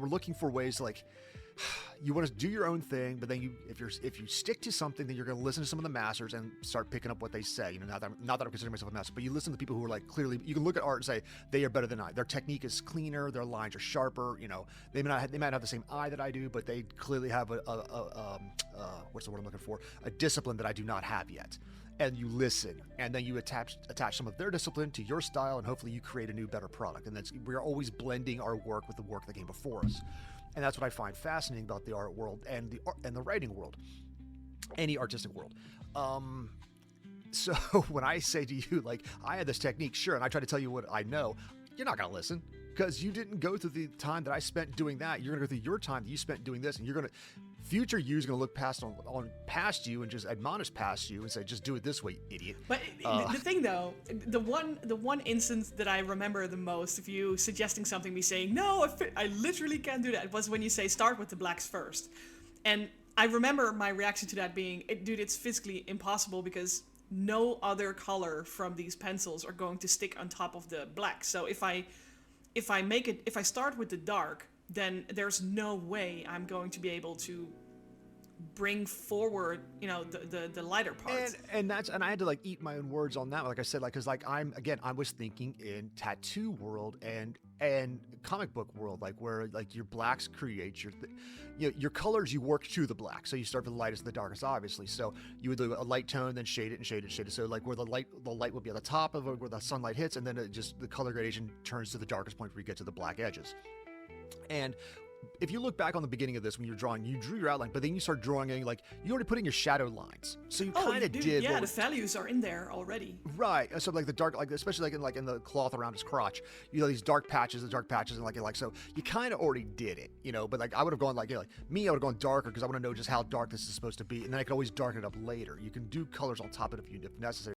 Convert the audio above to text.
we're looking for ways to like, you want to do your own thing, but then if you stick to something, then you're going to listen to some of the masters and start picking up what they say. You know, not that I'm considering myself a master, but you listen to people who are like clearly, you can look at art and say they are better than I. Their technique is cleaner, their lines are sharper. You know, they might not have the same eye that I do, but they clearly have what's the word I'm looking for? A discipline that I do not have yet. And you listen, and then you attach some of their discipline to your style, and hopefully you create a new, better product. And we're always blending our work with the work that came before us. And that's what I find fascinating about the art world and the writing world, any artistic world. So when I say to you, like, I had this technique, sure, and I try to tell you what I know, you're not going to listen because you didn't go through the time that I spent doing that. You're going to go through your time that you spent doing this, and future you is going to look past you and just admonish past you and say, just do it this way, idiot. But the thing though, the one instance that I remember the most of you suggesting something, me saying, no, I literally can't do that, was when you say start with the blacks first. And I remember my reaction to that being, dude, it's physically impossible because no other color from these pencils are going to stick on top of the black. So if I start with the dark, then there's no way I'm going to be able to bring forward, you know, the lighter parts. And I had to like eat my own words on that. Like I said, like, cause like I was thinking in tattoo world and comic book world, like where like your blacks create your colors, you work to the black. So you start with the lightest and the darkest, obviously. So you would do a light tone, then shade it and shade it and shade it. So like where the light would be at the top of it, where the sunlight hits, and then the color gradation turns to the darkest point where you get to the black edges. And if you look back on the beginning of this, when you're drawing, you drew your outline, but then you start drawing and like you already put in your shadow lines. So you kind of did. Yeah, the values are in there already. Right. So like the dark, like especially like in the cloth around his crotch, you know, these dark patches, and like so you kind of already did it, you know. But like I would have gone like, you know, like me, I would have gone darker because I want to know just how dark this is supposed to be, and then I could always darken it up later. You can do colors on top of it if necessary.